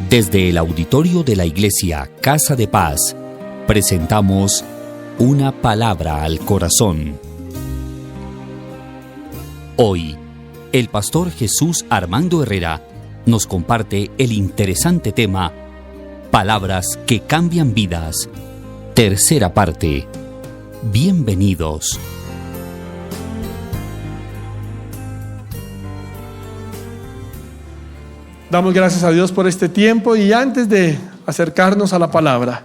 Desde el auditorio de la Iglesia Casa de Paz, presentamos Una Palabra al Corazón. Hoy, el pastor Jesús Armando Herrera nos comparte el interesante tema Palabras que cambian vidas. Tercera parte. Bienvenidos. Damos gracias a Dios por este tiempo y antes de acercarnos a la palabra,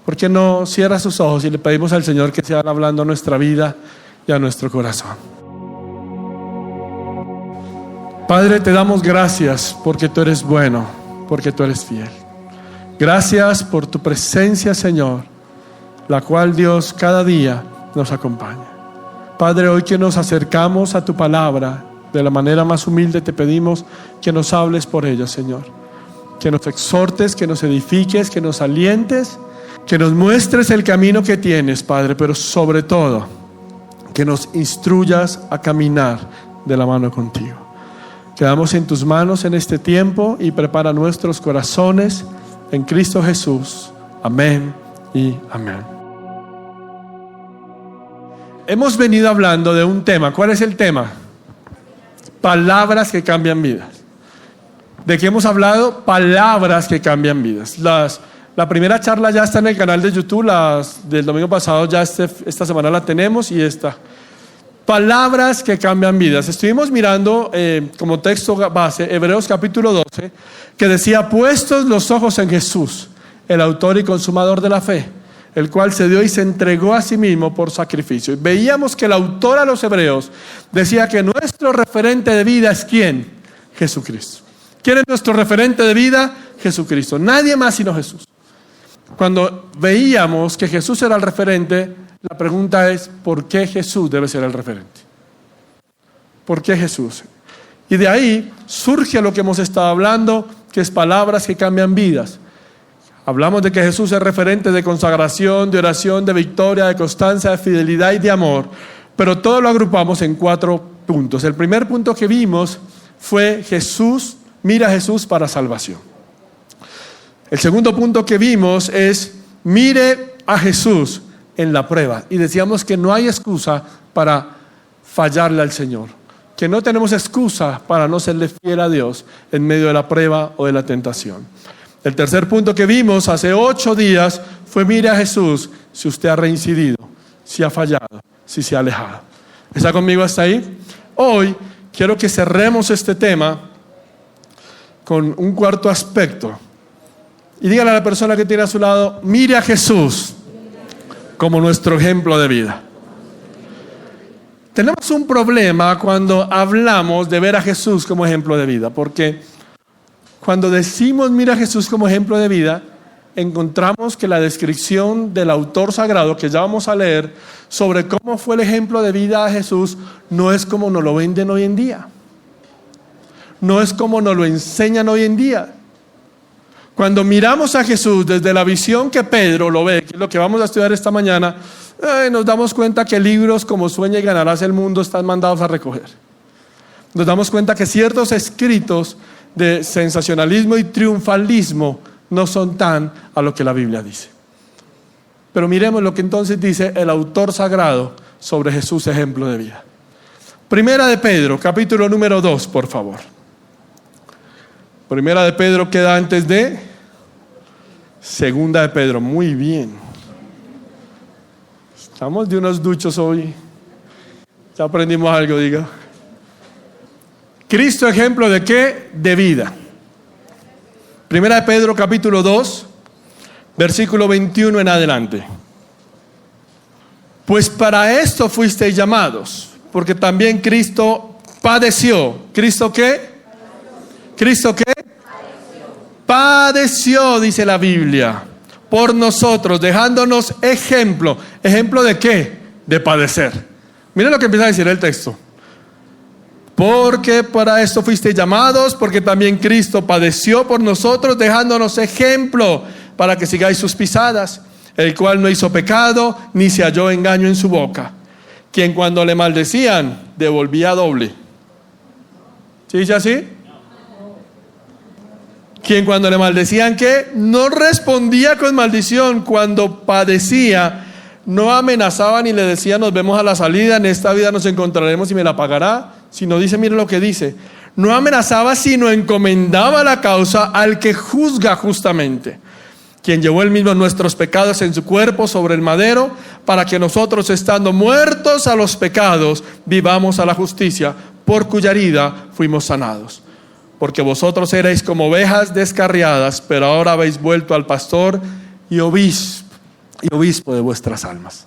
¿por qué no cierra sus ojos y le pedimos al Señor que sea hablando a nuestra vida y a nuestro corazón? Padre, te damos gracias porque tú eres bueno, porque tú eres fiel. Gracias por tu presencia, Señor, la cual, Dios, cada día nos acompaña. Padre, hoy que nos acercamos a tu palabra, de la manera más humilde te pedimos que nos hables por ella, Señor. Que nos exhortes, que nos edifiques, que nos alientes, que nos muestres el camino que tienes, Padre, pero sobre todo, que nos instruyas a caminar de la mano contigo. Quedamos en tus manos en este tiempo y prepara nuestros corazones en Cristo Jesús. Amén y amén. Hemos venido hablando de un tema. ¿Cuál es el tema? Palabras que cambian vidas. ¿De qué hemos hablado? Palabras que cambian vidas. La primera charla ya está en el canal de YouTube, las del domingo pasado ya esta semana la tenemos y esta. Palabras que cambian vidas. Estuvimos mirando como texto base Hebreos capítulo 12, que decía: puestos los ojos en Jesús, el autor y consumador de la fe, el cual se dio y se entregó a sí mismo por sacrificio. Y veíamos que el autor a los Hebreos decía que nuestro referente de vida es ¿quién? Jesucristo. ¿Quién es nuestro referente de vida? Jesucristo. Nadie más sino Jesús. Cuando veíamos que Jesús era el referente, la pregunta es: ¿por qué Jesús debe ser el referente? ¿Por qué Jesús? Y de ahí surge lo que hemos estado hablando, que es palabras que cambian vidas. Hablamos de que Jesús es referente de consagración, de oración, de victoria, de constancia, de fidelidad y de amor, pero todo lo agrupamos en 4 puntos. El primer punto que vimos fue Jesús, mira a Jesús para salvación. El segundo punto que vimos es mire a Jesús en la prueba. Y decíamos que no hay excusa para fallarle al Señor, que no tenemos excusa para no serle fiel a Dios en medio de la prueba o de la tentación. El tercer punto que vimos hace 8 días fue mire a Jesús si usted ha reincidido, si ha fallado, si se ha alejado. ¿Está conmigo hasta ahí? Hoy quiero que cerremos este tema con un cuarto aspecto. Y dígale a la persona que tiene a su lado: mire a Jesús como nuestro ejemplo de vida. Tenemos un problema cuando hablamos de ver a Jesús como ejemplo de vida, porque cuando decimos mira a Jesús como ejemplo de vida, encontramos que la descripción del autor sagrado que ya vamos a leer sobre cómo fue el ejemplo de vida de Jesús no es como nos lo venden hoy en día. No es como nos lo enseñan hoy en día. Cuando miramos a Jesús desde la visión que Pedro lo ve, que es lo que vamos a estudiar esta mañana, nos damos cuenta que libros como Sueña y ganarás el mundo están mandados a recoger. Nos damos cuenta que ciertos escritos de sensacionalismo y triunfalismo no son tan a lo que la Biblia dice. Pero miremos lo que entonces dice el autor sagrado sobre Jesús, ejemplo de vida. Primera de Pedro, capítulo número 2, por favor. Primera de Pedro queda antes de Segunda de Pedro. Muy bien. Estamos de unos duchos hoy. Ya aprendimos algo, diga. Cristo, ejemplo de qué? De vida. Primera de Pedro, capítulo 2, versículo 21 en adelante. Pues para esto fuisteis llamados, porque también Cristo padeció. ¿Cristo qué? ¿Cristo qué? Padeció, dice la Biblia, por nosotros, dejándonos ejemplo. ¿Ejemplo de qué? De padecer. Miren lo que empieza a decir el texto. Porque para esto fuisteis llamados, porque también Cristo padeció por nosotros, dejándonos ejemplo para que sigáis sus pisadas, el cual no hizo pecado, ni se halló engaño en su boca, quien cuando le maldecían, devolvía doble. ¿Sí dice así? Quien cuando le maldecían, ¿qué? No respondía con maldición. Cuando padecía, no amenazaba ni le decía, nos vemos a la salida, en esta vida nos encontraremos y me la pagará. Sino dice, mire lo que dice. No amenazaba, sino encomendaba la causa al que juzga justamente. Quien llevó él mismo nuestros pecados en su cuerpo sobre el madero, para que nosotros, estando muertos a los pecados, vivamos a la justicia, por cuya herida fuimos sanados. Porque vosotros erais como ovejas descarriadas, pero ahora habéis vuelto al pastor y obispo de vuestras almas.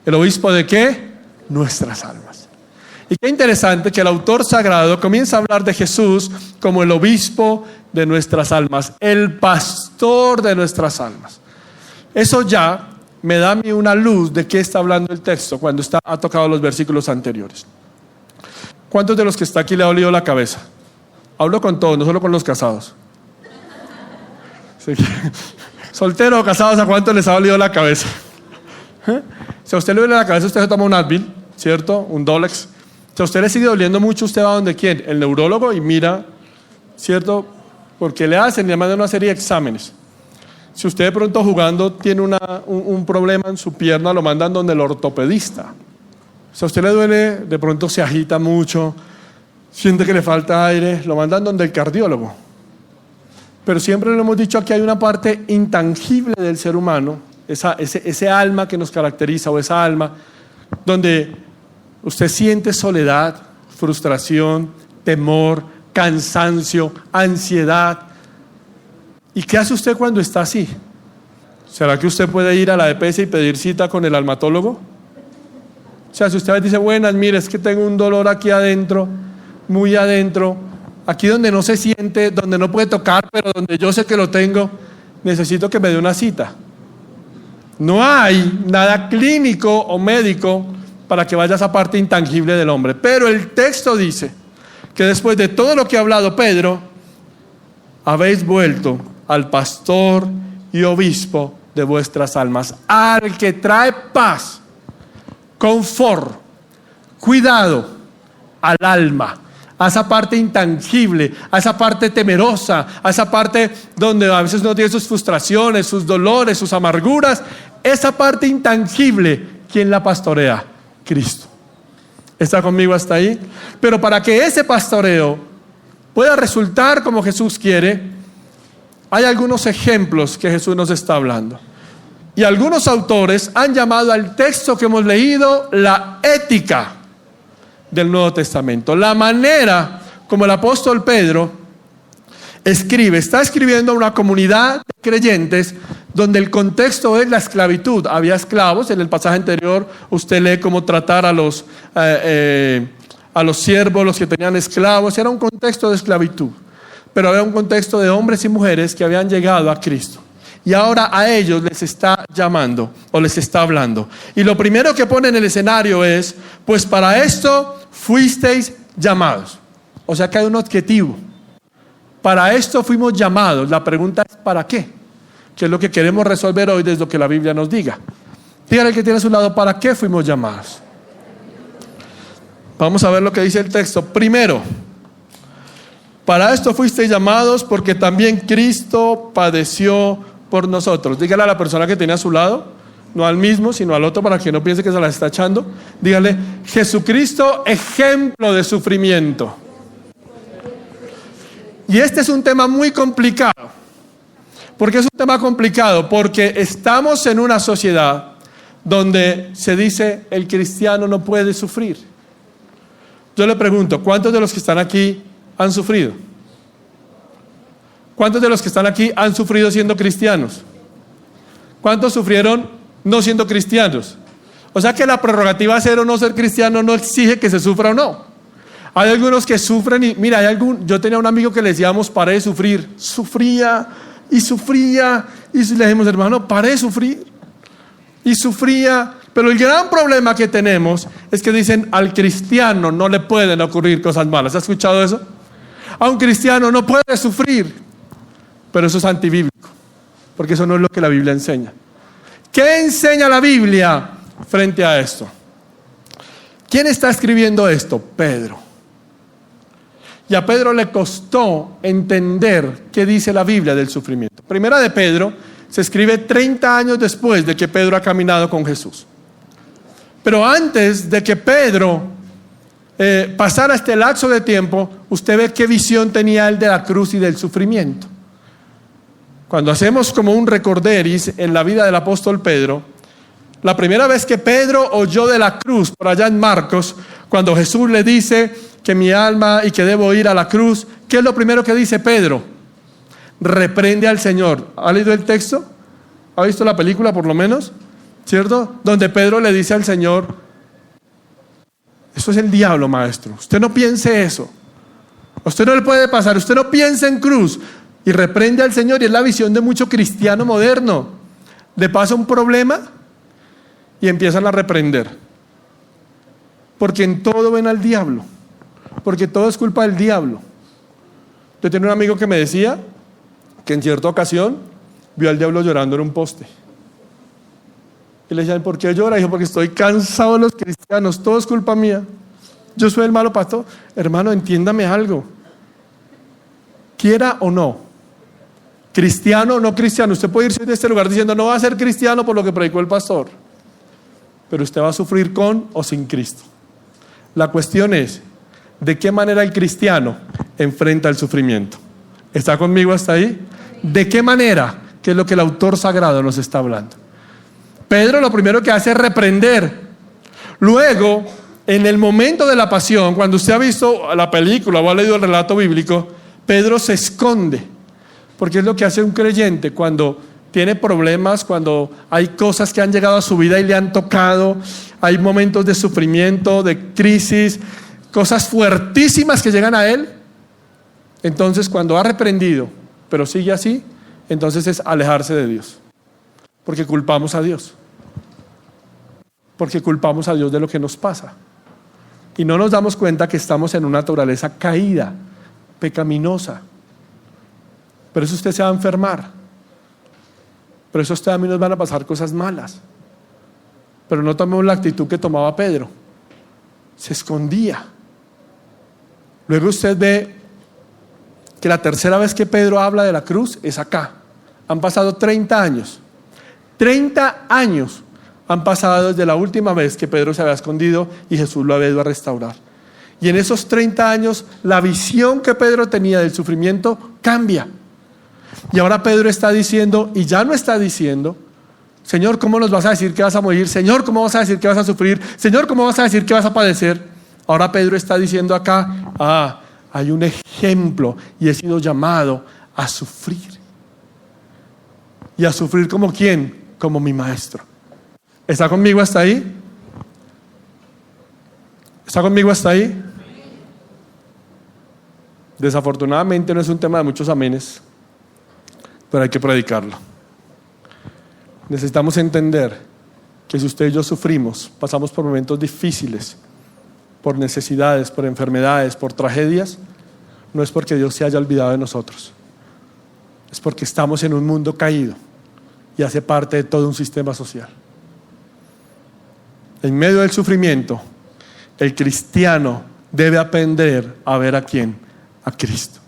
¿El obispo de qué? Nuestras almas. Y qué interesante que el autor sagrado comienza a hablar de Jesús como el obispo de nuestras almas, el pastor de nuestras almas. Eso ya me da a mí una luz de qué está hablando el texto cuando ha tocado los versículos anteriores. ¿Cuántos de los que está aquí le ha dolido la cabeza? Hablo con todos, no solo con los casados. Sí. Solteros o casados, ¿a cuántos les ha dolido la cabeza? Si a usted le duele la cabeza, usted se toma un Advil, ¿cierto? Un Dolex. Si a usted le sigue doliendo mucho, usted va a donde quién, el neurólogo, y mira, ¿cierto? Porque le mandan una serie de exámenes. Si usted de pronto jugando tiene un problema en su pierna, lo mandan donde el ortopedista. Si a usted le duele, de pronto se agita mucho, siente que le falta aire, lo mandan donde el cardiólogo. Pero siempre lo hemos dicho, aquí hay una parte intangible del ser humano, ese alma que nos caracteriza, o esa alma donde usted siente soledad, frustración, temor, cansancio, ansiedad. ¿Y qué hace usted cuando está así? ¿Será que usted puede ir a la EPS y pedir cita con el almatólogo? O sea, si usted dice, buenas, mire, es que tengo un dolor aquí adentro, muy adentro, aquí donde no se siente, donde no puede tocar, pero donde yo sé que lo tengo, necesito que me dé una cita. No hay nada clínico o médico para que vaya a esa parte intangible del hombre. Pero el texto dice que después de todo lo que ha hablado Pedro, habéis vuelto al pastor y obispo de vuestras almas, al que trae paz, confort, cuidado al alma, a esa parte intangible, a esa parte temerosa, a esa parte donde a veces uno tiene sus frustraciones, sus dolores, sus amarguras. Esa parte intangible, ¿quién la pastorea? Cristo. ¿Está conmigo hasta ahí? Pero para que ese pastoreo pueda resultar como Jesús quiere, hay algunos ejemplos que Jesús nos está hablando. Y algunos autores han llamado al texto que hemos leído la ética del Nuevo Testamento. La manera como el apóstol Pedro está escribiendo a una comunidad de creyentes donde el contexto es la esclavitud. Había esclavos. En el pasaje anterior usted lee cómo tratar a los siervos, los que tenían esclavos. Era un contexto de esclavitud, pero había un contexto de hombres y mujeres que habían llegado a Cristo. Y ahora a ellos les está llamando o les está hablando. Y lo primero que pone en el escenario es, pues para esto fuisteis llamados. O sea que hay un objetivo. Para esto fuimos llamados. La pregunta es, ¿para qué? Que es lo que queremos resolver hoy desde lo que la Biblia nos diga. Dígale al que tiene a su lado, ¿para qué fuimos llamados? Vamos a ver lo que dice el texto. Primero, para esto fuisteis llamados porque también Cristo padeció por nosotros. Dígale a la persona que tiene a su lado, no al mismo, sino al otro, para que no piense que se la está echando. Dígale, Jesucristo, ejemplo de sufrimiento. Y este es un tema muy complicado. ¿Por qué es un tema complicado? Porque estamos en una sociedad donde se dice el cristiano no puede sufrir. Yo le pregunto, ¿cuántos de los que están aquí han sufrido? ¿Cuántos de los que están aquí han sufrido siendo cristianos? ¿Cuántos sufrieron no siendo cristianos? O sea que la prerrogativa de ser o no ser cristiano no exige que se sufra o no. Hay algunos que sufren y mira, yo tenía un amigo que le decíamos, pare de sufrir. Sufría y le dijimos, hermano, pare de sufrir. Y sufría. Pero el gran problema que tenemos es que dicen, al cristiano no le pueden ocurrir cosas malas. ¿Has escuchado eso? A un cristiano no puede sufrir. Pero eso es antibíblico, porque eso no es lo que la Biblia enseña. ¿Qué enseña la Biblia frente a esto? ¿Quién está escribiendo esto? Pedro. Y a Pedro le costó entender qué dice la Biblia del sufrimiento. Primera de Pedro se escribe 30 años después de que Pedro ha caminado con Jesús. Pero antes de que Pedro pasara este lapso de tiempo, usted ve qué visión tenía él de la cruz y del sufrimiento. Cuando hacemos como un recorderis en la vida del apóstol Pedro, la primera vez que Pedro oyó de la cruz, por allá en Marcos, cuando Jesús le dice que mi alma y que debo ir a la cruz, ¿qué es lo primero que dice Pedro? Reprende al Señor. ¿Ha leído el texto? ¿Ha visto la película por lo menos? ¿Cierto? Donde Pedro le dice al Señor, eso es el diablo, maestro. Usted no piense eso. A usted no le puede pasar. Usted no piense en cruz. Y reprende al Señor. Y es la visión de mucho cristiano moderno. Le pasa un problema y empiezan a reprender. Porque en todo ven al diablo. Porque todo es culpa del diablo. Yo tenía un amigo que me decía que en cierta ocasión vio al diablo llorando en un poste. Y le decían, ¿por qué llora? Y dijo, porque estoy cansado de los cristianos, todo es culpa mía. Yo soy el malo pastor. Hermano, entiéndame algo. Quiera o no, cristiano o no cristiano, usted puede irse de este lugar diciendo, no va a ser cristiano por lo que predicó el pastor. Pero usted va a sufrir con o sin Cristo. La cuestión es, ¿de qué manera el cristiano enfrenta el sufrimiento? ¿Está conmigo hasta ahí? ¿De qué manera? Que es lo que el autor sagrado nos está hablando. Pedro lo primero que hace es reprender. Luego, en el momento de la pasión, cuando usted ha visto la película o ha leído el relato bíblico, Pedro se esconde, porque es lo que hace un creyente cuando tiene problemas, cuando hay cosas que han llegado a su vida y le han tocado, hay momentos de sufrimiento, de crisis, cosas fuertísimas que llegan a él. Entonces, cuando ha reprendido, pero sigue así, entonces es alejarse de Dios. Porque culpamos a Dios. Porque culpamos a Dios de lo que nos pasa. Y no nos damos cuenta que estamos en una naturaleza caída, pecaminosa. Por eso usted se va a enfermar. Por eso a usted a mí nos van a pasar cosas malas. Pero no tomemos la actitud que tomaba Pedro. Se escondía. Luego usted ve que la tercera vez que Pedro habla de la cruz es acá. Han pasado 30 años. 30 años han pasado desde la última vez que Pedro se había escondido y Jesús lo había ido a restaurar. Y en esos 30 años la visión que Pedro tenía del sufrimiento cambia. Y ahora Pedro está diciendo, y ya no está diciendo, Señor, ¿cómo nos vas a decir que vas a morir? Señor, ¿cómo vas a decir que vas a sufrir? Señor, ¿cómo vas a decir que vas a padecer? Ahora Pedro está diciendo acá, hay un ejemplo y he sido llamado a sufrir. ¿Y a sufrir como quién? Como mi maestro. ¿Está conmigo hasta ahí? ¿Está conmigo hasta ahí? Desafortunadamente no es un tema de muchos amenes, pero hay que predicarlo. Necesitamos entender que si usted y yo sufrimos, pasamos por momentos difíciles, por necesidades, por enfermedades, por tragedias, no es porque Dios se haya olvidado de nosotros. Es porque estamos en un mundo caído y hace parte de todo un sistema social. En medio del sufrimiento, el cristiano debe aprender a ver a quién, a Cristo.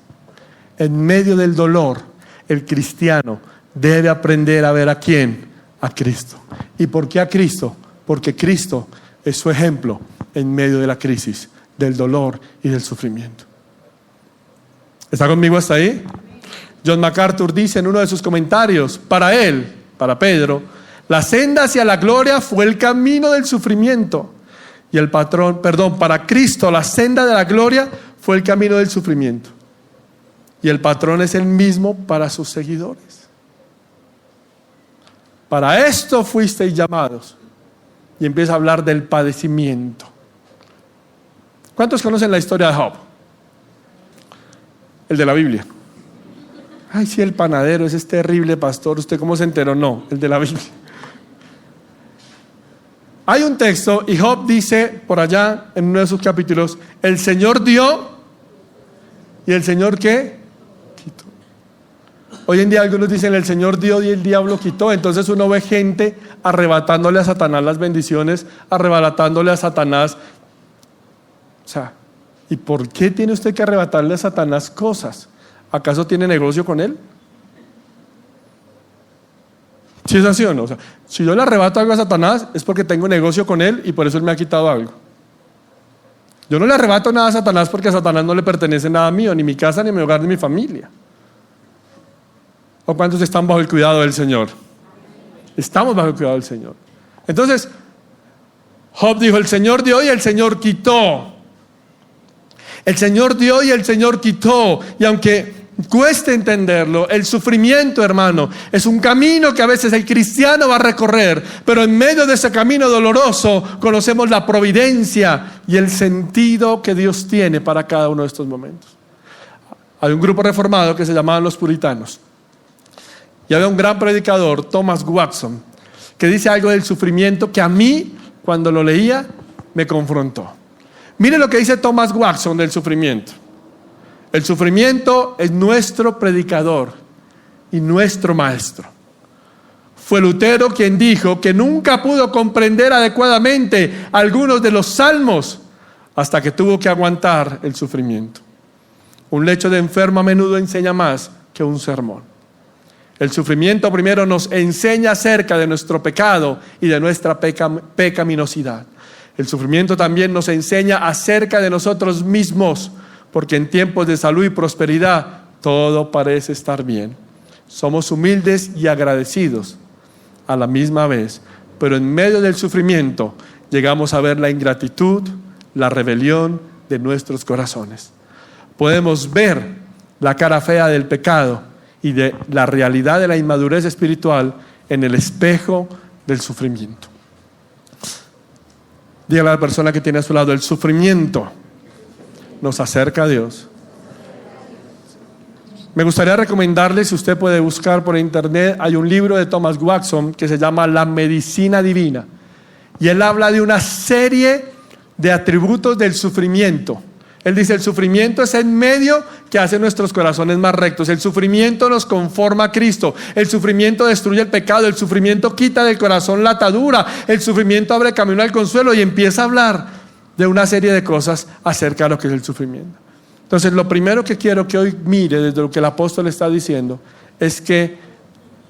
En medio del dolor, el cristiano debe aprender a ver a quién, a Cristo. ¿Y por qué a Cristo? Porque Cristo es su ejemplo en medio de la crisis, del dolor y del sufrimiento. ¿Está conmigo hasta ahí? John MacArthur dice en uno de sus comentarios, para él, para Pedro, la senda hacia la gloria fue el camino del sufrimiento. Y para Cristo la senda de la gloria fue el camino del sufrimiento. Y el patrón es el mismo para sus seguidores. Para esto fuisteis llamados. Y empieza a hablar del padecimiento. ¿Cuántos conocen la historia de Job? El de la Biblia. Ay, sí, el panadero, ese es terrible, pastor. ¿Usted cómo se enteró? No, el de la Biblia. Hay un texto y Job dice por allá en uno de sus capítulos, el Señor dio y el Señor ¿qué? Quitó. Hoy en día algunos dicen el Señor dio y el diablo quitó. Entonces uno ve gente arrebatándole a Satanás las bendiciones, arrebatándole a Satanás. O sea, ¿Y por qué tiene usted que arrebatarle a Satanás cosas? ¿Acaso tiene negocio con él? ¿Sí es así o no? O sea, si yo le arrebato algo a Satanás es porque tengo negocio con él y por eso él me ha quitado algo. Yo no le arrebato nada a Satanás porque a Satanás no le pertenece nada mío, ni mi casa, ni mi hogar, ni mi familia. ¿O cuántos están bajo el cuidado del Señor? Estamos bajo el cuidado del Señor. Entonces, Job dijo, el Señor dio y el Señor quitó. El Señor dio y el Señor quitó. Y aunque cueste entenderlo, el sufrimiento, hermano, es un camino que a veces el cristiano va a recorrer, pero en medio de ese camino doloroso conocemos la providencia y el sentido que Dios tiene para cada uno de estos momentos. Hay un grupo reformado que se llamaban los puritanos y había un gran predicador, Thomas Watson, que dice algo del sufrimiento que a mí, cuando lo leía, me confrontó. Mire lo que dice Thomas Watson del sufrimiento. El sufrimiento es nuestro predicador y nuestro maestro. Fue Lutero quien dijo que nunca pudo comprender adecuadamente algunos de los salmos hasta que tuvo que aguantar el sufrimiento. Un lecho de enfermo a menudo enseña más que un sermón. El sufrimiento primero nos enseña acerca de nuestro pecado y de nuestra pecaminosidad. El sufrimiento también nos enseña acerca de nosotros mismos, porque en tiempos de salud y prosperidad todo parece estar bien. Somos humildes y agradecidos a la misma vez, pero en medio del sufrimiento llegamos a ver la ingratitud, la rebelión de nuestros corazones. Podemos ver la cara fea del pecado y de la realidad de la inmadurez espiritual en el espejo del sufrimiento. Dígale a la persona que tiene a su lado, el sufrimiento nos acerca a Dios. Me gustaría recomendarle, si usted puede buscar por internet, hay un libro de Thomas Watson que se llama La Medicina Divina, y él habla de una serie de atributos del sufrimiento. Él dice, el sufrimiento es el medio que hace nuestros corazones más rectos. El sufrimiento nos conforma a Cristo. El sufrimiento destruye el pecado. El sufrimiento quita del corazón la atadura. El sufrimiento abre camino al consuelo, y empieza a hablar de una serie de cosas acerca de lo que es el sufrimiento. Entonces, lo primero que quiero que hoy mire desde lo que el apóstol está diciendo es que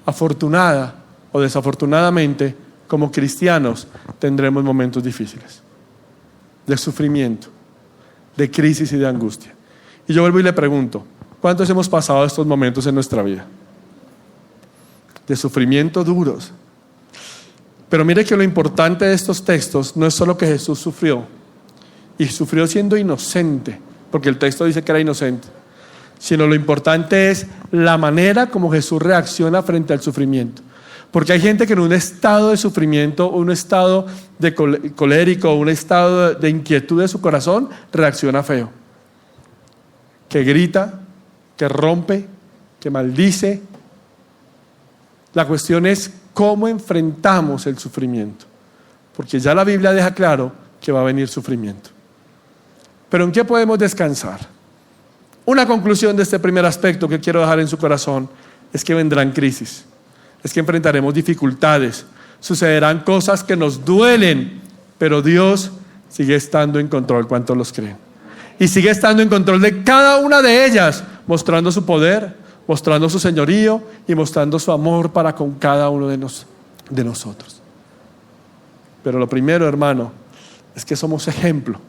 afortunada o desafortunadamente, como cristianos, tendremos momentos difíciles de sufrimiento, de crisis y de angustia. Y yo vuelvo y le pregunto, ¿cuántos hemos pasado estos momentos en nuestra vida? De sufrimiento duros. Pero mire que lo importante de estos textos no es solo que Jesús sufrió, y sufrió siendo inocente, porque el texto dice que era inocente, sino lo importante es la manera como Jesús reacciona frente al sufrimiento. Porque hay gente que en un estado de sufrimiento, un estado de colérico, un estado de inquietud de su corazón, reacciona feo. Que grita, que rompe, que maldice. La cuestión es cómo enfrentamos el sufrimiento. Porque ya la Biblia deja claro que va a venir sufrimiento. Pero ¿en qué podemos descansar? Una conclusión de este primer aspecto que quiero dejar en su corazón es que vendrán crisis. Es que enfrentaremos dificultades, sucederán cosas que nos duelen, pero Dios sigue estando en control. ¿Cuántos los creen? Y sigue estando en control de cada una de ellas, mostrando su poder, mostrando su señorío y mostrando su amor para con cada uno de nosotros. Pero lo primero, hermano, es que somos ejemplo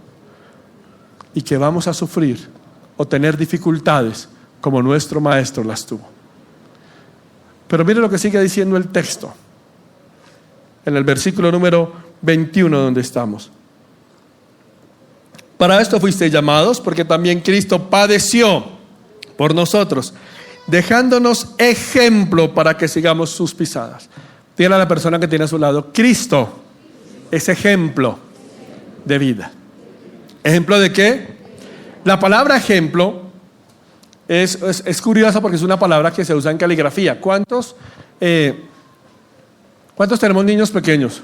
y que vamos a sufrir o tener dificultades como nuestro maestro las tuvo. Pero mire lo que sigue diciendo el texto, en el versículo número 21 donde estamos. Para esto fuisteis llamados, porque también Cristo padeció por nosotros, dejándonos ejemplo para que sigamos sus pisadas. Dígale a la persona que tiene a su lado, Cristo es ejemplo de vida. ¿Ejemplo de qué? La palabra ejemplo es curiosa porque es una palabra que se usa en caligrafía. ¿Cuántos tenemos niños pequeños?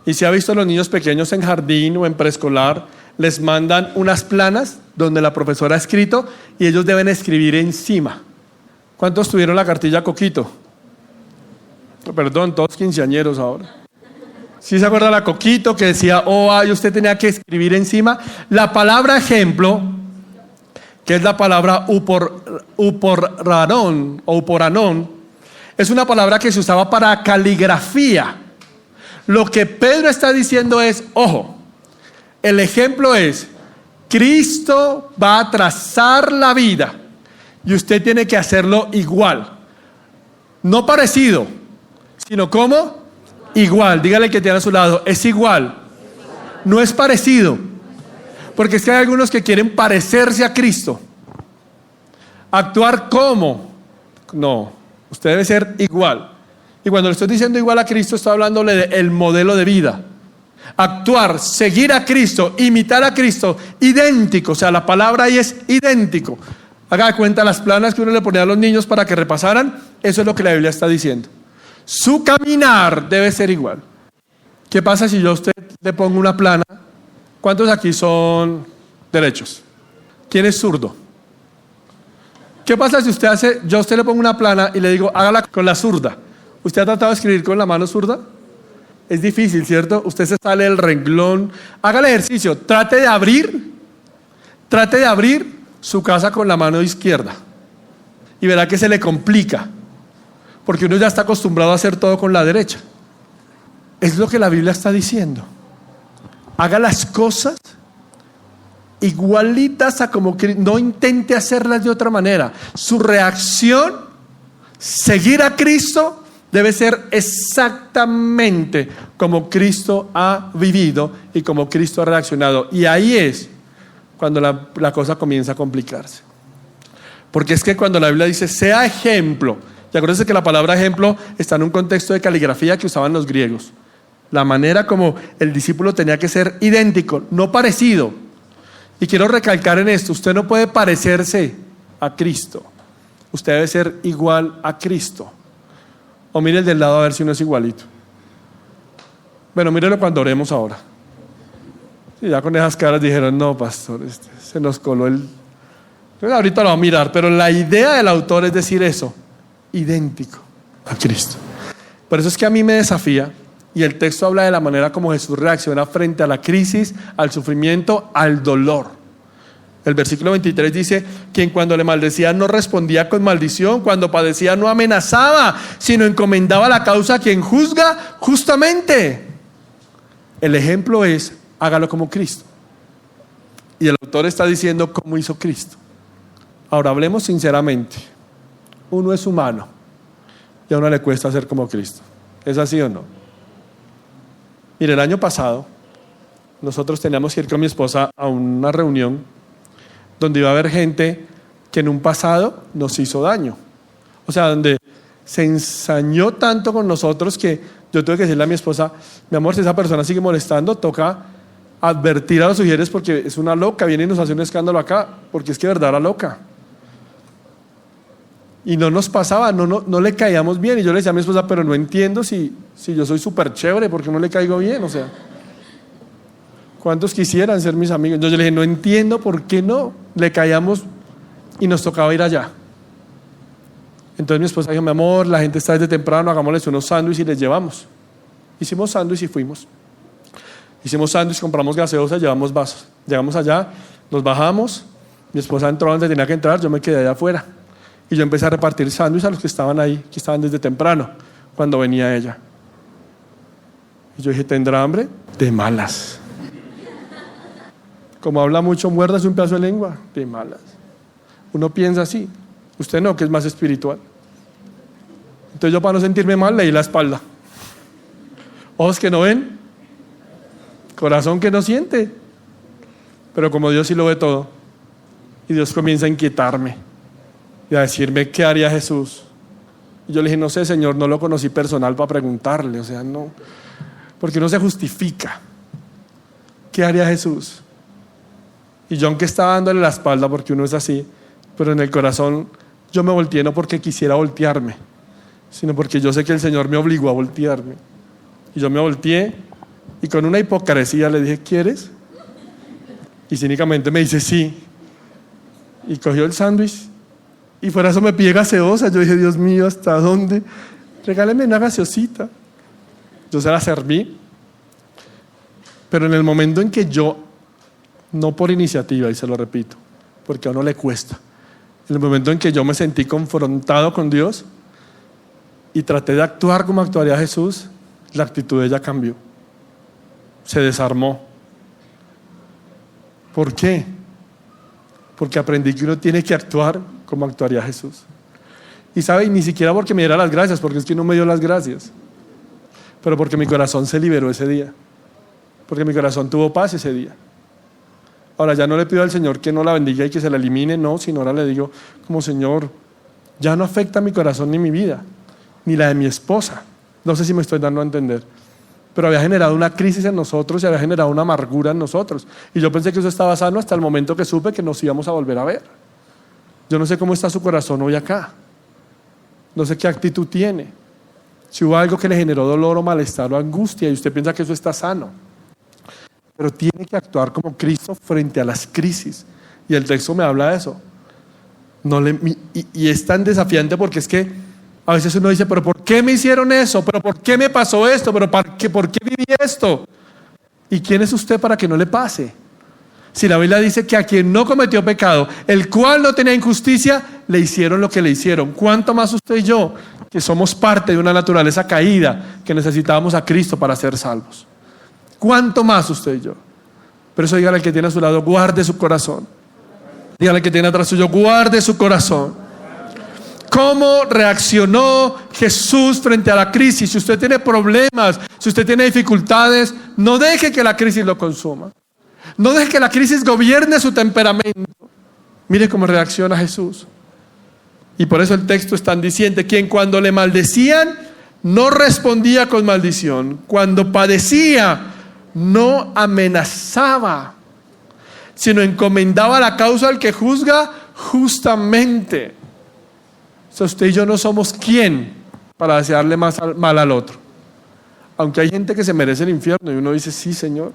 Y si ha visto a los niños pequeños en jardín o en preescolar, les mandan unas planas donde la profesora ha escrito y ellos deben escribir encima. ¿Cuántos tuvieron la cartilla Coquito? Perdón, todos quinceañeros ahora. ¿Sí se acuerda la Coquito que decía y usted tenía que escribir encima? La palabra ejemplo, que es la palabra uporranón o uporanón, es una palabra que se usaba para caligrafía. Lo que Pedro está diciendo es, ojo, el ejemplo es, Cristo va a trazar la vida y usted tiene que hacerlo igual. No parecido, sino ¿cómo? Igual. Dígale que tiene a su lado, es igual. No es parecido. Porque es que hay algunos que quieren parecerse a Cristo. Actuar como. No, usted debe ser igual. Y cuando le estoy diciendo igual a Cristo, estoy hablándole del modelo de vida. Actuar, seguir a Cristo, imitar a Cristo, idéntico. O sea, la palabra ahí es idéntico. Haga de cuenta las planas que uno le ponía a los niños para que repasaran. Eso es lo que la Biblia está diciendo. Su caminar debe ser igual. ¿Qué pasa si yo a usted le pongo una plana? ¿Cuántos aquí son derechos? ¿Quién es zurdo? ¿Qué pasa si yo a usted le pongo una plana y le digo, hágala con la zurda? ¿Usted ha tratado de escribir con la mano zurda? Es difícil, ¿cierto? Usted se sale del renglón. Haga el ejercicio. Trate de abrir su casa con la mano izquierda. Y verá que se le complica. Porque uno ya está acostumbrado a hacer todo con la derecha. Es lo que la Biblia está diciendo. Haga las cosas igualitas a como Cristo. No intente hacerlas de otra manera. Su reacción, seguir a Cristo, debe ser exactamente como Cristo ha vivido y como Cristo ha reaccionado. Y ahí es cuando la cosa comienza a complicarse. Porque es que cuando la Biblia dice, sea ejemplo, y acuérdense que la palabra ejemplo está en un contexto de caligrafía que usaban los griegos. La manera como el discípulo tenía que ser idéntico, no parecido. Y quiero recalcar en esto, usted no puede parecerse a Cristo. Usted debe ser igual a Cristo. O mire el del lado a ver si no es igualito. Bueno, mírelo cuando oremos ahora. Y ya con esas caras dijeron, no, pastor, se nos coló el... Ahorita lo va a mirar, pero la idea del autor es decir eso. Idéntico a Cristo. Por eso es que a mí me desafía, y el texto habla de la manera como Jesús reacciona frente a la crisis, al sufrimiento, al dolor. El versículo 23 dice, quien cuando le maldecía no respondía con maldición, cuando padecía no amenazaba, sino encomendaba la causa a quien juzga justamente. El ejemplo es, hágalo como Cristo. Y el autor está diciendo cómo hizo Cristo. Ahora hablemos sinceramente. Uno es humano y a uno le cuesta ser como Cristo. ¿Es así o no? Mire, el año pasado nosotros teníamos que ir con mi esposa a una reunión donde iba a haber gente que en un pasado nos hizo daño. O sea, donde se ensañó tanto con nosotros que yo tuve que decirle a mi esposa, mi amor, si esa persona sigue molestando, toca advertir a los sugieres porque es una loca, viene y nos hace un escándalo acá, porque es que de verdad era loca. Y no nos pasaba, no le caíamos bien. Y yo le decía a mi esposa, pero no entiendo si yo soy súper chévere, ¿por qué no le caigo bien? O sea, ¿cuántos quisieran ser mis amigos? Entonces yo le dije, no entiendo por qué no le caíamos y nos tocaba ir allá. Entonces mi esposa dijo, mi amor, la gente está desde temprano, hagámosles unos sándwiches y les llevamos. Hicimos sándwiches y fuimos. Hicimos sándwiches, compramos gaseosa, llevamos vasos. Llegamos allá, nos bajamos, mi esposa entró donde tenía que entrar, yo me quedé allá afuera. Y yo empecé a repartir sándwiches a los que estaban ahí, que estaban desde temprano, cuando venía ella. Y yo dije, ¿tendrá hambre? De malas. Como habla mucho, muérdase un pedazo de lengua. De malas. Uno piensa así. Usted no, que es más espiritual. Entonces yo, para no sentirme mal, leí la espalda. Ojos que no ven, corazón que no siente. Pero como Dios sí lo ve todo, y Dios comienza a inquietarme y a decirme, ¿qué haría Jesús? Y yo le dije, no sé, Señor, no lo conocí personal para preguntarle, o sea, no, porque no se justifica. ¿Qué haría Jesús? Y yo, aunque estaba dándole la espalda, porque uno es así, pero en el corazón yo me volteé no porque quisiera voltearme, sino porque yo sé que el Señor me obligó a voltearme. Y yo me volteé y con una hipocresía le dije, ¿quieres? Y cínicamente me dice, sí. Y cogió el sándwich y fuera eso me pide gaseosa. Yo dije, Dios mío, ¿hasta dónde? Regáleme una gaseosita. Yo se la serví Pero en el momento en que yo, no por iniciativa, y se lo repito, porque a uno le cuesta, en el momento en que yo me sentí confrontado con Dios y traté de actuar como actuaría Jesús, la actitud de ella cambió, se desarmó. ¿Por qué? Porque aprendí que uno tiene que actuar como actuaría Jesús. Y sabe, ni siquiera porque me diera las gracias, porque es que no me dio las gracias, pero porque mi corazón se liberó ese día, porque mi corazón tuvo paz ese día. Ahora ya no le pido al Señor que no la bendiga y que se la elimine, no, sino ahora le digo como Señor, ya no afecta mi corazón ni mi vida, ni la de mi esposa. No sé si me estoy dando a entender, pero había generado una crisis en nosotros y había generado una amargura en nosotros. Y yo pensé que eso estaba sano hasta el momento que supe que nos íbamos a volver a ver. Yo no sé cómo está su corazón hoy acá. No sé qué actitud tiene. Si hubo algo que le generó dolor o malestar o angustia y usted piensa que eso está sano. Pero tiene que actuar como Cristo frente a las crisis. Y el texto me habla de eso. Y es tan desafiante porque es que a veces uno dice, pero ¿por qué me hicieron eso? ¿Pero por qué me pasó esto? ¿Pero por qué viví esto? ¿Y quién es usted para que no le pase? Si la Biblia dice que a quien no cometió pecado, el cual no tenía injusticia, le hicieron lo que le hicieron. ¿Cuánto más usted y yo, que somos parte de una naturaleza caída, que necesitábamos a Cristo para ser salvos? ¿Cuánto más usted y yo? Por eso dígale al que tiene a su lado, guarde su corazón. Dígale al que tiene atrás suyo, guarde su corazón. ¿Cómo reaccionó Jesús frente a la crisis? Si usted tiene problemas, si usted tiene dificultades, no deje que la crisis lo consuma. No deje que la crisis gobierne su temperamento. Mire cómo reacciona Jesús. Y por eso el texto es tan diciente: quien cuando le maldecían no respondía con maldición, cuando padecía no amenazaba, sino encomendaba la causa al que juzga justamente. O sea, usted y yo no somos quién para desearle mal al otro. Aunque hay gente que se merece el infierno y uno dice, sí, Señor,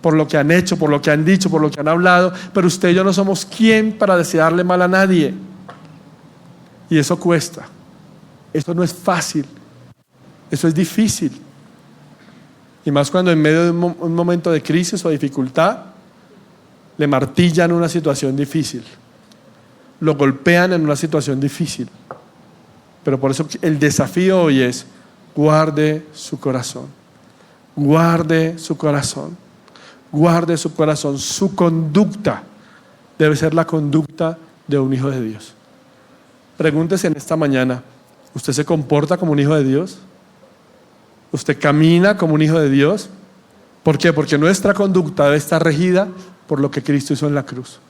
por lo que han hecho, por lo que han dicho, por lo que han hablado, pero usted y yo no somos quién para desearle mal a nadie. Y eso cuesta. Eso no es fácil. Eso es difícil. Y más cuando en medio de un momento de crisis o dificultad, le martillan una situación difícil. Lo golpean en una situación difícil. Pero por eso el desafío hoy es: guarde su corazón. Guarde su corazón. Guarde su corazón. Su conducta debe ser la conducta de un hijo de Dios. Pregúntese en esta mañana: ¿usted se comporta como un hijo de Dios? ¿Usted camina como un hijo de Dios? ¿Por qué? Porque nuestra conducta debe estar regida por lo que Cristo hizo en la cruz.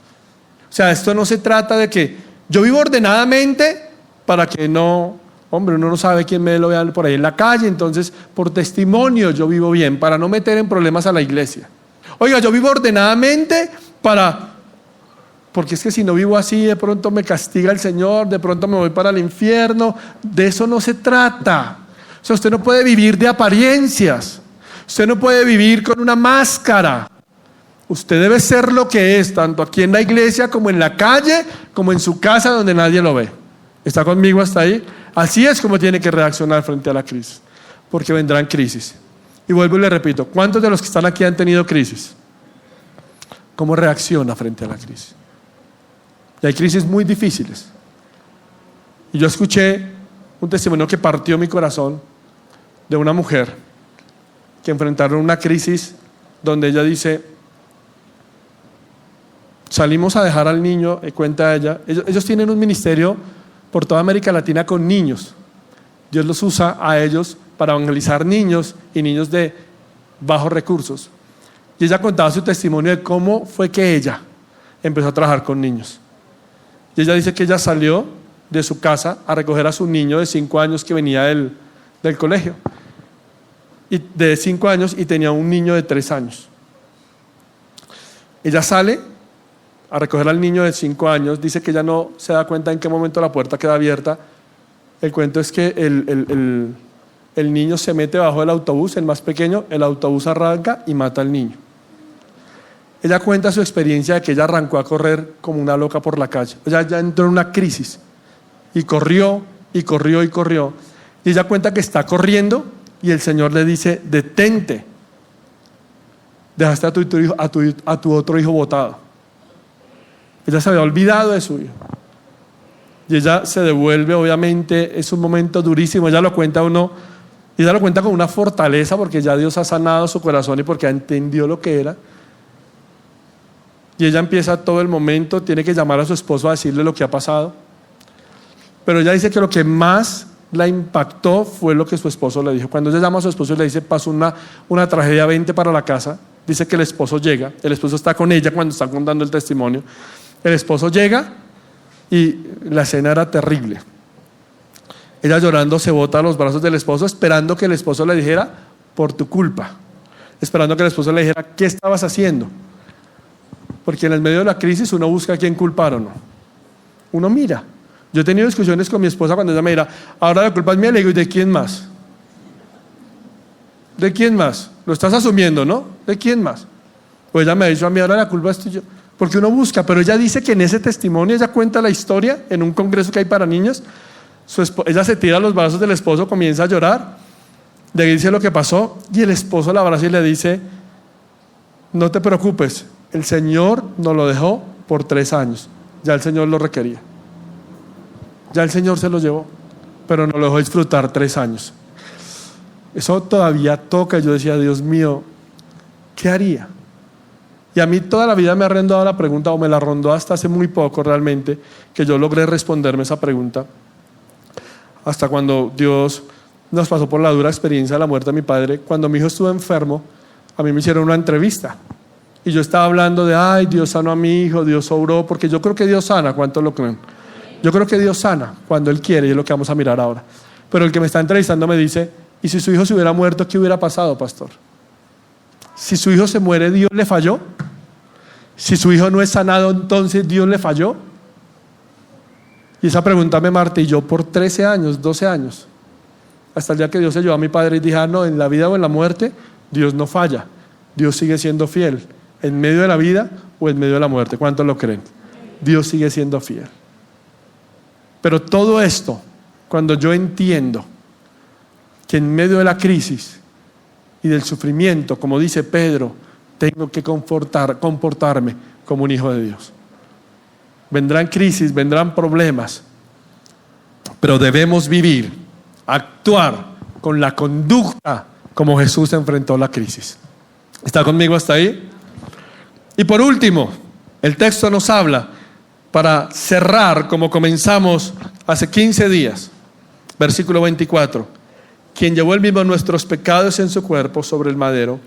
O sea, esto no se trata de que yo vivo ordenadamente para que no, hombre, uno no sabe quién me lo vea por ahí en la calle, entonces por testimonio yo vivo bien, para no meter en problemas a la iglesia. Oiga, yo vivo ordenadamente porque es que si no vivo así, de pronto me castiga el Señor, de pronto me voy para el infierno. De eso no se trata. O sea, usted no puede vivir de apariencias. Usted no puede vivir con una máscara. Usted debe ser lo que es, tanto aquí en la iglesia como en la calle, como en su casa donde nadie lo ve. ¿Está conmigo hasta ahí? Así es como tiene que reaccionar frente a la crisis, porque vendrán crisis. Y vuelvo y le repito, ¿cuántos de los que están aquí han tenido crisis? ¿Cómo reacciona frente a la crisis? Y hay crisis muy difíciles. Y yo escuché un testimonio que partió mi corazón de una mujer que enfrentaron una crisis donde ella dice: salimos a dejar al niño, cuenta ella, ellos tienen un ministerio por toda América Latina con niños. Dios los usa a ellos para evangelizar niños y niños de bajos recursos. Y ella contaba su testimonio de cómo fue que ella empezó a trabajar con niños. Y ella dice que ella salió de su casa a recoger a su niño de 5 años que venía del colegio. Y de 5 años, y tenía un niño de 3 años. Ella sale a recoger al niño de 5 años, dice que ella no se da cuenta en qué momento la puerta queda abierta. El cuento es que el niño se mete bajo el autobús, el más pequeño, el autobús arranca y mata al niño. Ella cuenta su experiencia de que ella arrancó a correr como una loca por la calle. Ella ya entró en una crisis y corrió y corrió y corrió. Y ella cuenta que está corriendo y el Señor le dice: detente. dejaste a tu otro hijo botado. Ella se había olvidado de su hijo. Y ella se devuelve, obviamente, es un momento durísimo. Ella lo cuenta ella lo cuenta con una fortaleza porque ya Dios ha sanado su corazón y porque entendió lo que era. Y ella empieza todo el momento, tiene que llamar a su esposo a decirle lo que ha pasado. Pero ella dice que lo que más la impactó fue lo que su esposo le dijo. Cuando ella llama a su esposo y le dice, pasó una tragedia, vente para la casa, dice que el esposo llega, el esposo está con ella cuando está contando el testimonio. El esposo llega y la escena era terrible. Ella llorando se bota a los brazos del esposo, esperando que el esposo le dijera, por tu culpa. Esperando que el esposo le dijera, ¿qué estabas haciendo? Porque en el medio de la crisis uno busca a quién culpar o no. Uno mira. Yo he tenido discusiones con mi esposa cuando ella me dirá, ahora la culpa es mía, le digo, ¿y de quién más? ¿De quién más? Lo estás asumiendo, ¿no? ¿De quién más? Pues ella me ha dicho a mí, ahora la culpa es tuya. Porque uno busca, pero ella dice que en ese testimonio, ella cuenta la historia en un congreso que hay para niños. Ella se tira a los brazos del esposo, comienza a llorar, le dice lo que pasó y el esposo la abraza y le dice, no te preocupes, el Señor nos lo dejó por 3 años, ya el Señor lo requería, ya el Señor se lo llevó, pero nos lo dejó disfrutar 3 años. Eso todavía toca. Yo decía, Dios mío, ¿qué haría? Y a mí toda la vida me ha rondado la pregunta, o me la rondó hasta hace muy poco realmente, que yo logré responderme esa pregunta, hasta cuando Dios nos pasó por la dura experiencia de la muerte de mi padre. Cuando mi hijo estuvo enfermo, a mí me hicieron una entrevista, y yo estaba hablando de, ay, Dios sanó a mi hijo, Dios obró, porque yo creo que Dios sana. ¿Cuántos lo creen? Yo creo que Dios sana cuando Él quiere, y es lo que vamos a mirar ahora. Pero el que me está entrevistando me dice, ¿y si su hijo se hubiera muerto, qué hubiera pasado, pastor? Si su hijo se muere, ¿Dios le falló? Si su hijo no es sanado, entonces ¿Dios le falló? Y esa pregunta me martilló por 13 años, 12 años, hasta el día que Dios se llevó a mi padre y dije, no, en la vida o en la muerte, Dios no falla, Dios sigue siendo fiel, en medio de la vida o en medio de la muerte. ¿Cuántos lo creen? Dios sigue siendo fiel. Pero todo esto, cuando yo entiendo que en medio de la crisis y del sufrimiento, como dice Pedro, tengo que comportarme como un hijo de Dios. Vendrán crisis, vendrán problemas, pero debemos vivir, actuar con la conducta como Jesús enfrentó la crisis. ¿Está conmigo hasta ahí? Y por último, el texto nos habla, para cerrar como comenzamos hace 15 días, versículo 24, quien llevó él mismo nuestros pecados en su cuerpo sobre el madero,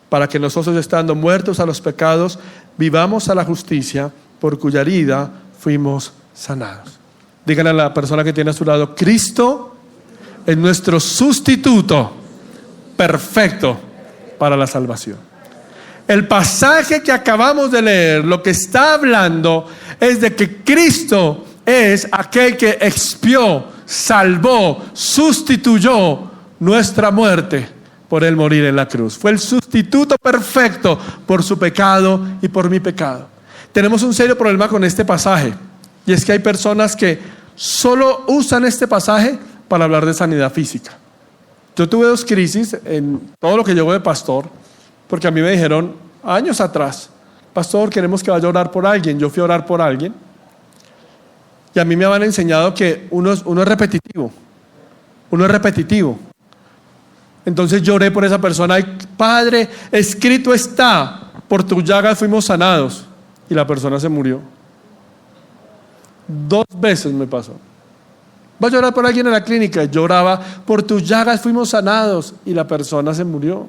para que nosotros, estando muertos a los pecados, vivamos a la justicia, por cuya herida fuimos sanados. Díganle a la persona que tiene a su lado, Cristo es nuestro sustituto perfecto para la salvación. El pasaje que acabamos de leer, lo que está hablando es de que Cristo es aquel que expió, salvó, sustituyó nuestra muerte por Él morir en la cruz. Fue el sustituto perfecto por su pecado y por mi pecado. Tenemos un serio problema con este pasaje, y es que hay personas que solo usan este pasaje para hablar de sanidad física. Yo tuve 2 crisis en todo lo que llevo de pastor, porque a mí me dijeron años atrás, pastor, queremos que vaya a orar por alguien. Yo fui a orar por alguien, y a mí me habían enseñado que uno es repetitivo. Uno es repetitivo. Entonces lloré por esa persona, y Padre, escrito está, por tus llagas fuimos sanados. Y la persona se murió. 2 veces me pasó. Voy a llorar por alguien en la clínica, lloraba, por tus llagas fuimos sanados, y la persona se murió.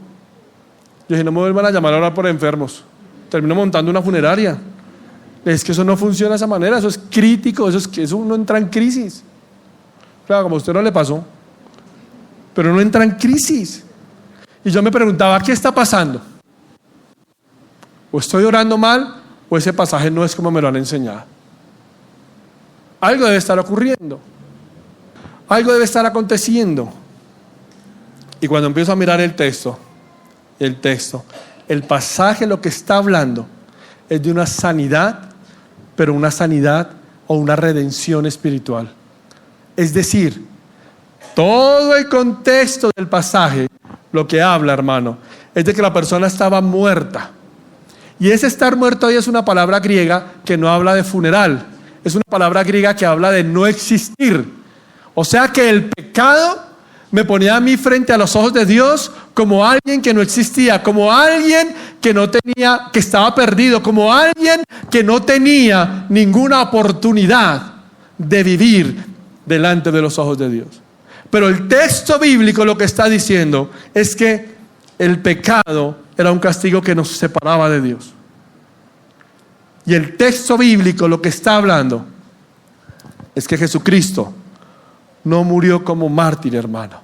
Yo dije, no me vuelvan a llamar a orar por enfermos. Termino montando una funeraria. Es que eso no funciona de esa manera, eso es crítico, eso uno entra en crisis. Claro, como a usted no le pasó, pero uno entra en crisis. Y yo me preguntaba, ¿qué está pasando? ¿O estoy orando mal, o ese pasaje no es como me lo han enseñado? Algo debe estar ocurriendo, algo debe estar aconteciendo. Y cuando empiezo a mirar el texto, el pasaje lo que está hablando es de una sanidad, pero una sanidad o una redención espiritual. Es decir, todo el contexto del pasaje lo que habla, hermano, es de que la persona estaba muerta. Y ese estar muerto ahí es una palabra griega que no habla de funeral. Es una palabra griega que habla de no existir. O sea que el pecado me ponía a mí frente a los ojos de Dios como alguien que no existía, como alguien que no tenía, que estaba perdido, como alguien que no tenía ninguna oportunidad de vivir delante de los ojos de Dios. Pero el texto bíblico lo que está diciendo es que el pecado era un castigo que nos separaba de Dios. Y el texto bíblico lo que está hablando es que Jesucristo no murió como mártir, hermano.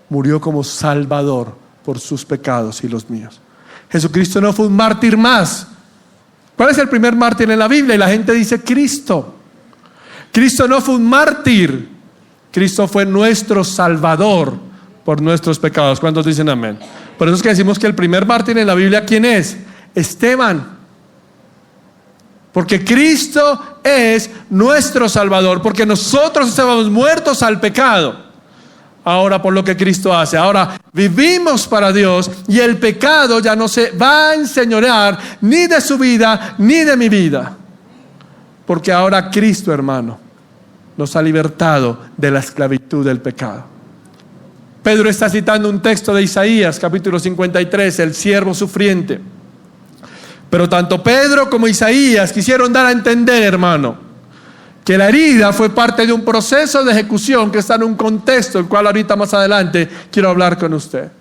Murió como salvador por sus pecados y los míos. Jesucristo no fue un mártir más. ¿Cuál es el primer mártir en la Biblia? Y la gente dice Cristo. Cristo no fue un mártir. Cristo fue nuestro salvador por nuestros pecados. ¿Cuántos dicen amén? Por eso es que decimos que el primer mártir en la Biblia, ¿quién es? Esteban. Porque Cristo es nuestro salvador, porque nosotros estábamos muertos al pecado. Ahora por lo que Cristo hace, ahora vivimos para Dios y el pecado ya no se va a enseñorear ni de su vida ni de mi vida. Porque ahora Cristo, hermano, nos ha libertado de la esclavitud del pecado. Pedro está citando un texto de Isaías, capítulo 53, el siervo sufriente. Pero tanto Pedro como Isaías quisieron dar a entender, hermano, que la herida fue parte de un proceso de ejecución que está en un contexto, el cual ahorita más adelante quiero hablar con usted.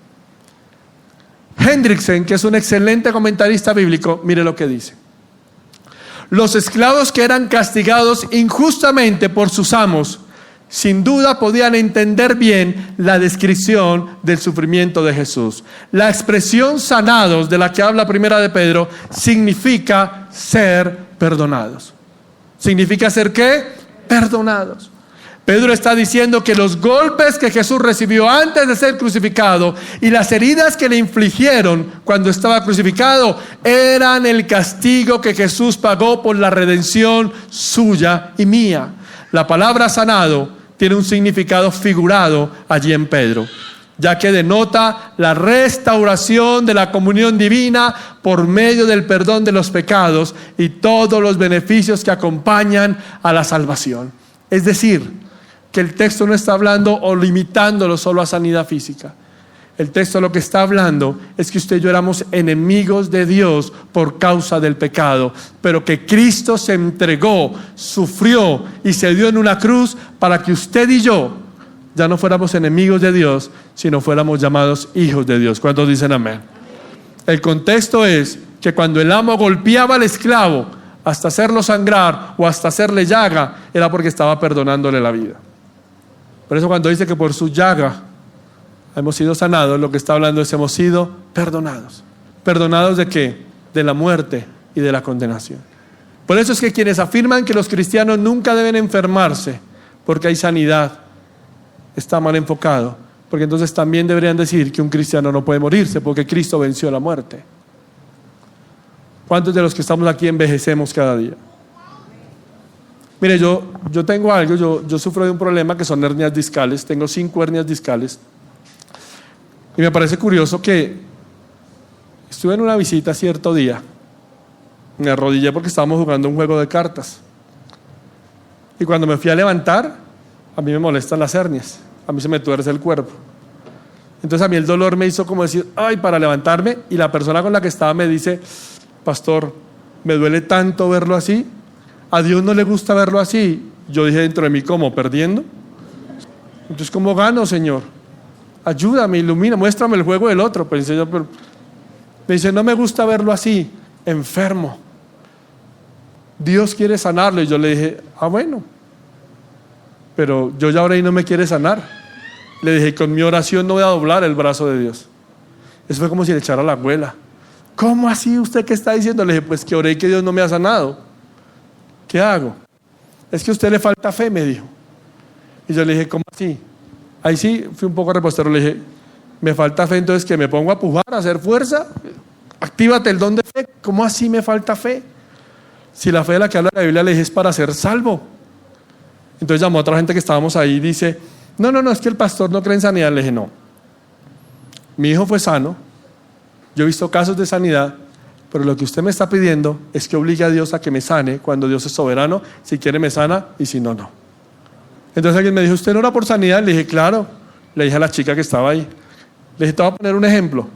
Hendrickson, que es un excelente comentarista bíblico, mire lo que dice. Los esclavos que eran castigados injustamente por sus amos, sin duda podían entender bien la descripción del sufrimiento de Jesús. La expresión sanados de la que habla primera de Pedro significa ser perdonados. ¿Significa ser qué? Perdonados. Pedro está diciendo que los golpes que Jesús recibió antes de ser crucificado y las heridas que le infligieron cuando estaba crucificado eran el castigo que Jesús pagó por la redención suya y mía. La palabra sanado tiene un significado figurado allí en Pedro, ya que denota la restauración de la comunión divina por medio del perdón de los pecados y todos los beneficios que acompañan a la salvación. Es decir, que el texto no está hablando o limitándolo solo a sanidad física. El texto lo que está hablando es que usted y yo éramos enemigos de Dios por causa del pecado, pero que Cristo se entregó, sufrió y se dio en una cruz para que usted y yo ya no fuéramos enemigos de Dios, sino fuéramos llamados hijos de Dios. ¿Cuántos dicen amén? El contexto es que cuando el amo golpeaba al esclavo hasta hacerlo sangrar o hasta hacerle llaga, era porque estaba perdonándole la vida. Por eso cuando dice que por su llaga hemos sido sanados, lo que está hablando es hemos sido perdonados. ¿Perdonados de qué? De la muerte y de la condenación. Por eso es que quienes afirman que los cristianos nunca deben enfermarse porque hay sanidad, está mal enfocado, porque entonces también deberían decir que un cristiano no puede morirse porque Cristo venció la muerte. ¿Cuántos de los que estamos aquí envejecemos cada día? Mire, yo tengo algo, yo sufro de un problema que son hernias discales, tengo 5 hernias discales. Y me parece curioso que estuve en una visita cierto día, me arrodillé porque estábamos jugando un juego de cartas. Y cuando me fui a levantar, a mí me molestan las hernias, a mí se me tuerce el cuerpo. Entonces a mí el dolor me hizo como decir, ay, para levantarme, y la persona con la que estaba me dice, pastor, me duele tanto verlo así, a Dios no le gusta verlo así. Yo dije dentro de mí, ¿cómo? ¿Perdiendo? Entonces, ¿cómo gano, Señor? Ayúdame, ilumina, muéstrame el juego del otro. Pensé yo, pero me dice, no me gusta verlo así, enfermo. Dios quiere sanarlo. Y yo le dije, bueno, pero yo ya oré y no me quiere sanar. Le dije, con mi oración no voy a doblar el brazo de Dios. Eso fue como si le echara la abuela. ¿Cómo así? ¿Usted qué está diciendo? Le dije, pues que oré y que Dios no me ha sanado. ¿Qué hago? Es que a usted le falta fe, me dijo. Y yo le dije, ¿cómo así? Ahí sí fui un poco repostero, le dije, me falta fe, entonces que me pongo a pujar, a hacer fuerza, actívate el don de fe. ¿Cómo así me falta fe? Si la fe de la que habla la Biblia, le dije, es para ser salvo. Entonces llamó a otra gente que estábamos ahí y dice, no, es que el pastor no cree en sanidad. Le dije, no, mi hijo fue sano, yo he visto casos de sanidad, pero lo que usted me está pidiendo es que obligue a Dios a que me sane cuando Dios es soberano. Si quiere me sana y si no, no. Entonces alguien me dijo, ¿usted no ora por sanidad? Le dije, claro. Le dije a la chica que estaba ahí. Le dije, te voy a poner un ejemplo.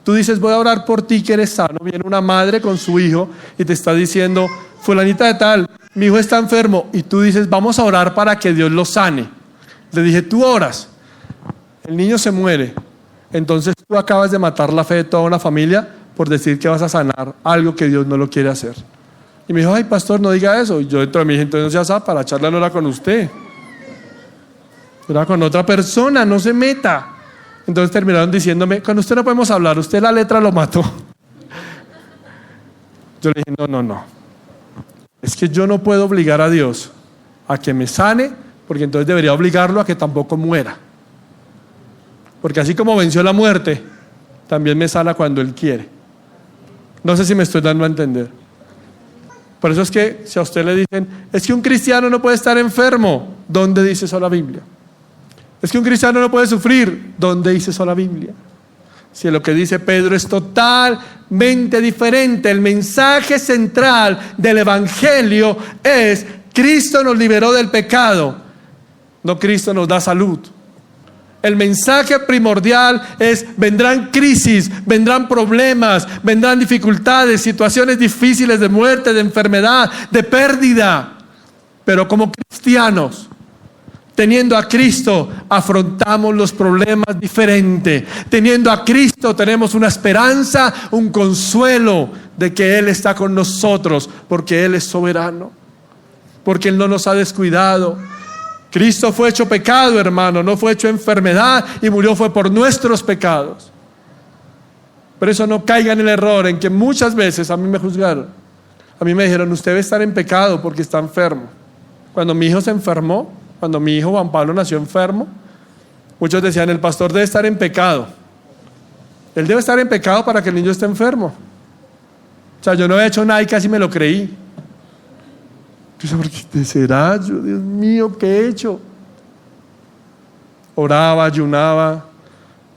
Tú dices, voy a orar por ti que eres sano. Viene una madre con su hijo y te está diciendo, fulanita de tal, mi hijo está enfermo. Y tú dices, vamos a orar para que Dios lo sane. Le dije, tú oras. El niño se muere. Entonces tú acabas de matar la fe de toda una familia por decir que vas a sanar algo que Dios no lo quiere hacer. Y me dijo, ay pastor, no diga eso. Y yo dentro de mi gente, entonces ya sabe, para charla no era con usted. Era con otra persona, no se meta. Entonces terminaron diciéndome, con usted no podemos hablar, usted la letra lo mató. Yo le dije, no. Es que yo no puedo obligar a Dios a que me sane, porque entonces debería obligarlo a que tampoco muera. Porque así como venció la muerte, también me sana cuando Él quiere. No sé si me estoy dando a entender. Por eso es que si a usted le dicen, es que un cristiano no puede estar enfermo, ¿dónde dice eso la Biblia? Es que un cristiano no puede sufrir, ¿dónde dice eso la Biblia? Si lo que dice Pedro es totalmente diferente. El mensaje central del Evangelio es, Cristo nos liberó del pecado, no Cristo nos da salud. El mensaje primordial es, vendrán crisis, vendrán problemas, vendrán dificultades, situaciones difíciles de muerte, de enfermedad, de pérdida. Pero como cristianos, teniendo a Cristo, afrontamos los problemas diferente. Teniendo a Cristo, tenemos una esperanza, un consuelo de que Él está con nosotros, porque Él es soberano, porque Él no nos ha descuidado. Cristo fue hecho pecado, hermano, no fue hecho enfermedad, y murió fue por nuestros pecados. Por eso no caigan en el error en que muchas veces a mí me juzgaron. A mí me dijeron, usted debe estar en pecado porque está enfermo. Cuando mi hijo se enfermó, cuando mi hijo Juan Pablo nació enfermo, muchos decían, el pastor debe estar en pecado. Él debe estar en pecado para que el niño esté enfermo. O sea, yo no había hecho nada y casi me lo creí. Yo, ¿por qué será yo? Dios mío, ¿qué he hecho? Oraba, ayunaba.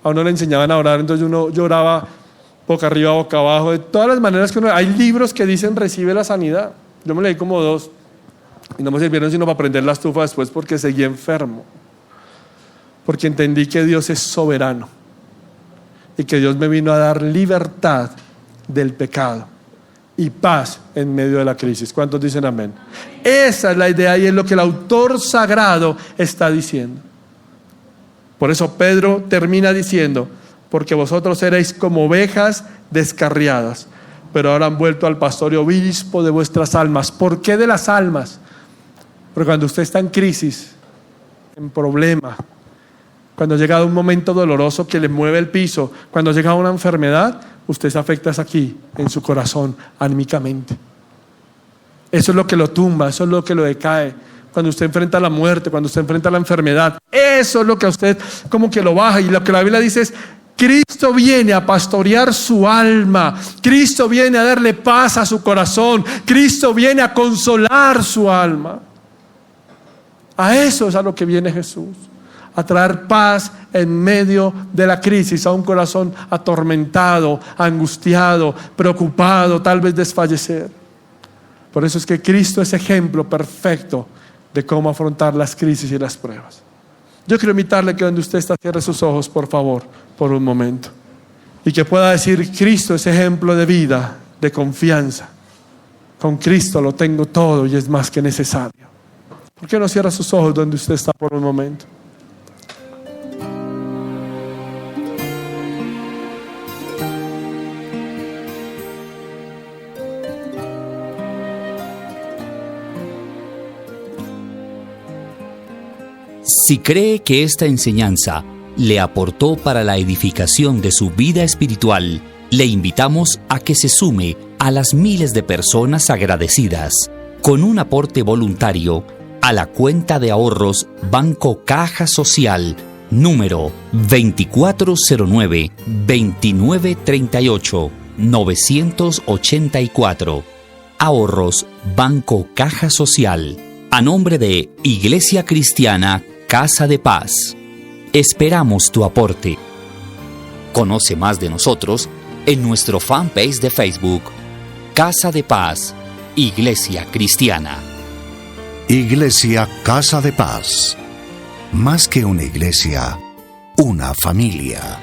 A uno le enseñaban a orar, entonces uno lloraba boca arriba, boca abajo. De todas las maneras que uno... Hay libros que dicen recibe la sanidad. Yo me leí como 2. Y no me sirvieron sino para prender la estufa después porque seguí enfermo. Porque entendí que Dios es soberano. Y que Dios me vino a dar libertad del pecado y paz en medio de la crisis. ¿Cuántos dicen amén? Esa es la idea y es lo que el autor sagrado está diciendo. Por eso Pedro termina diciendo, porque vosotros erais como ovejas descarriadas, pero ahora han vuelto al pastor y obispo de vuestras almas. ¿Por qué de las almas? Porque cuando usted está en crisis, en problema, cuando llega a un momento doloroso que le mueve el piso, cuando llega a una enfermedad, usted se afecta aquí, en su corazón, anímicamente. Eso es lo que lo tumba, eso es lo que lo decae. Cuando usted enfrenta la muerte, cuando usted enfrenta la enfermedad, eso es lo que a usted como que lo baja. Y lo que la Biblia dice es, Cristo viene a pastorear su alma, Cristo viene a darle paz a su corazón, Cristo viene a consolar su alma. A eso es a lo que viene Jesús, a traer paz en medio de la crisis, a un corazón atormentado, angustiado, preocupado, tal vez desfallecer. Por eso es que Cristo es ejemplo perfecto de cómo afrontar las crisis y las pruebas. Yo quiero invitarle que donde usted está, cierre sus ojos, por favor, por un momento. Y que pueda decir, Cristo es ejemplo de vida, de confianza. Con Cristo lo tengo todo y es más que necesario. ¿Por qué no cierra sus ojos donde usted está por un momento? Si cree que esta enseñanza le aportó para la edificación de su vida espiritual, le invitamos a que se sume a las miles de personas agradecidas con un aporte voluntario a la cuenta de ahorros Banco Caja Social, número 2409-2938-984. Ahorros Banco Caja Social, a nombre de Iglesia Cristiana Casa de Paz. Esperamos tu aporte. Conoce más de nosotros en nuestro fanpage de Facebook, Casa de Paz, Iglesia Cristiana. Iglesia Casa de Paz. Más que una iglesia, una familia.